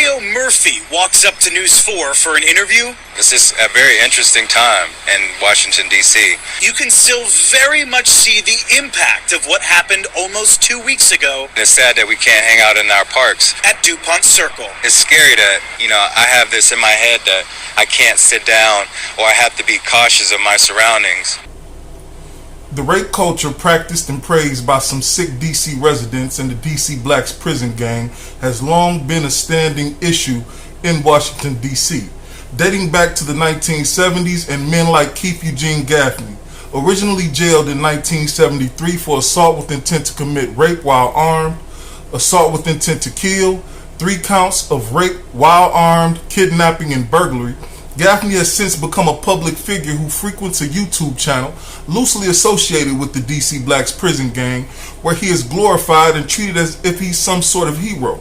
Mario Murphy walks up to News 4 for an interview. This is a very interesting time in Washington, D.C. You can still very much see the impact of what happened almost 2 weeks ago. It's sad that we can't hang out in our parks. At DuPont Circle. It's scary that, I have this in my head that I can't sit down or I have to be cautious of my surroundings. The rape culture practiced and praised by some sick DC residents and the DC Blacks prison gang has long been a standing issue in Washington, D.C., dating back to the 1970s and men like Keith Eugene Gaffney, originally jailed in 1973 for assault with intent to commit rape while armed, assault with intent to kill, 3 counts of rape while armed, kidnapping, and burglary. Gaffney has since become a public figure who frequents a YouTube channel loosely associated with the DC Blacks prison gang, where he is glorified and treated as if he's some sort of hero.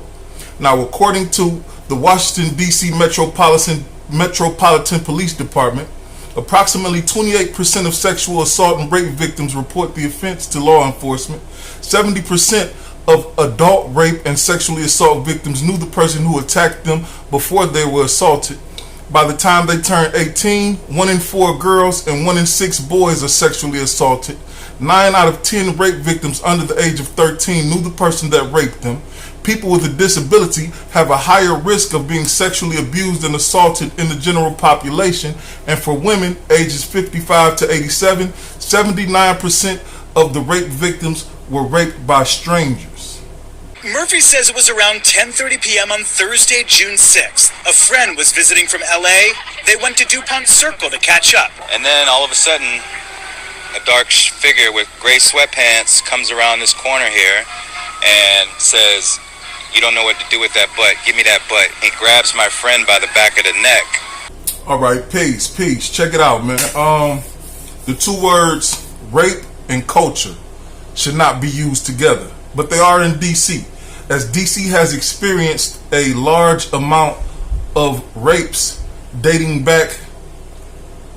Now, according to the Washington, D.C. Metropolitan Police Department, approximately 28% of sexual assault and rape victims report the offense to law enforcement. 70% of adult rape and sexually assault victims knew the person who attacked them before they were assaulted. By the time they turn 18, 1 in 4 girls and 1 in 6 boys are sexually assaulted. 9 out of 10 rape victims under the age of 13 knew the person that raped them. People with a disability have a higher risk of being sexually abused and assaulted in the general population. And for women ages 55 to 87, 79% of the rape victims were raped by strangers. Murphy says it was around 10:30 p.m. on Thursday, June 6th. A friend was visiting from L.A. They went to DuPont Circle to catch up. And then all of a sudden, a dark figure with gray sweatpants comes around this corner here and says, "You don't know what to do with that butt. Give me that butt." He grabs my friend by the back of the neck. All right, peace. Check it out, man. The 2 words rape and culture should not be used together, but they are in D.C., as D.C. has experienced a large amount of rapes dating back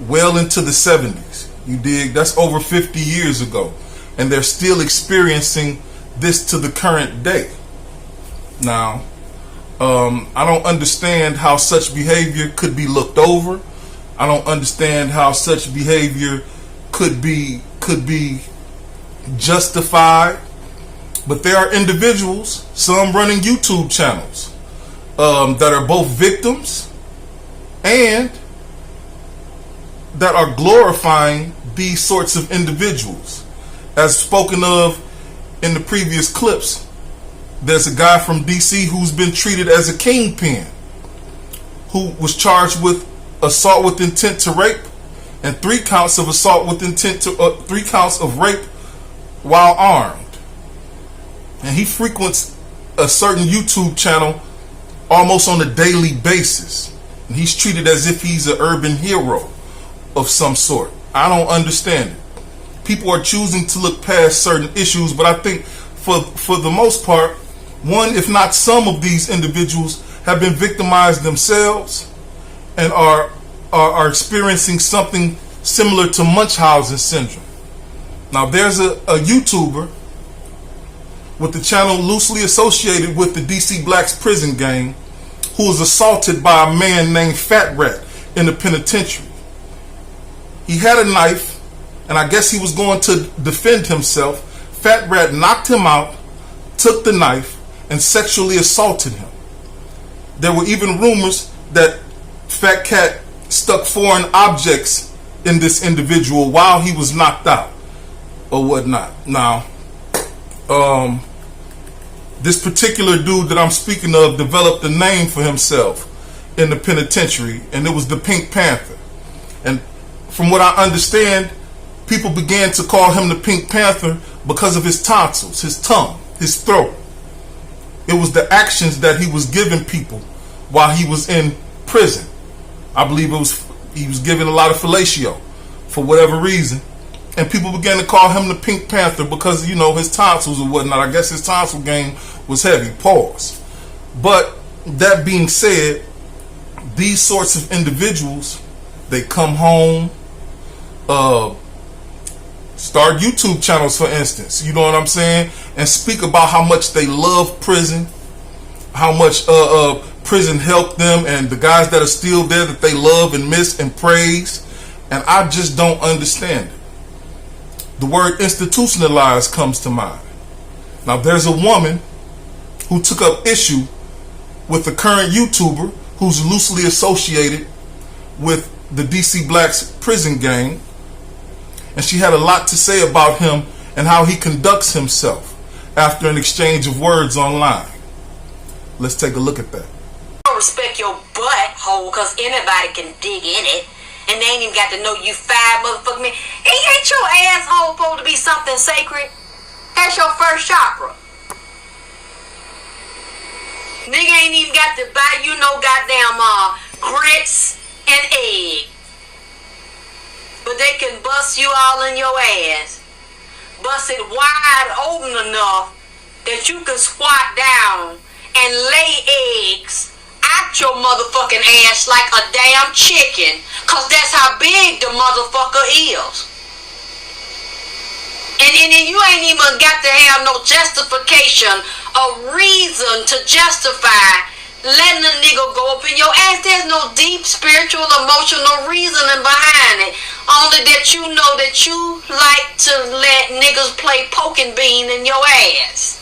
well into the 70s. You dig? That's over 50 years ago, and they're still experiencing this to the current day. Now, I don't understand how such behavior could be looked over. I don't understand how such behavior could be justified. But there are individuals, some running YouTube channels, that are both victims and that are glorifying these sorts of individuals. As spoken of in the previous clips, there's a guy from DC who's been treated as a kingpin, who was charged with assault with intent to rape and 3 counts of assault with intent to 3 counts of rape while armed. And he frequents a certain YouTube channel almost on a daily basis, and he's treated as if he's an urban hero of some sort. I don't understand it. People are choosing to look past certain issues, but I think for the most part, one, if not some of these individuals have been victimized themselves and are experiencing something similar to Munchausen syndrome. Now, there's a YouTuber with the channel loosely associated with the DC Blacks prison gang who was assaulted by a man named Fat Rat in the penitentiary. He had a knife, and I guess he was going to defend himself. Fat Rat knocked him out, took the knife, and sexually assaulted him. There were even rumors that Fat Cat stuck foreign objects in this individual while he was knocked out or whatnot. Now, this particular dude that I'm speaking of developed a name for himself in the penitentiary, and it was the Pink Panther. And from what I understand, people began to call him the Pink Panther because of his tonsils, his tongue, his throat. It was the actions that he was giving people while he was in prison. I believe he was given a lot of fellatio for whatever reason. And people began to call him the Pink Panther because, his tonsils or whatnot. I guess his tonsil game was heavy. Pause. But that being said, these sorts of individuals, they come home, start YouTube channels, for instance, you know what I'm saying, and speak about how much they love prison, how much prison helped them, and the guys that are still there that they love and miss and praise. And I just don't understand it. The word institutionalized comes to mind. Now, there's a woman who took up issue with the current YouTuber who's loosely associated with the DC Blacks prison gang. And she had a lot to say about him and how he conducts himself after an exchange of words online. Let's take a look at that. I don't respect your butthole because anybody can dig in it. And they ain't even got to know you 5 motherfucking men. Ain't your asshole supposed to be something sacred? That's your first chakra. Nigga ain't even got to buy you no goddamn grits and egg. But they can bust you all in your ass. Bust it wide open enough that you can squat down and lay eggs out your motherfucking ass like a damn chicken. Cause that's how big the motherfucker is. And you ain't even got to have no justification, a reason to justify letting a nigga go up in your ass. There's no deep spiritual, emotional reasoning behind it. Only that you know that you like to let niggas play poking bean in your ass.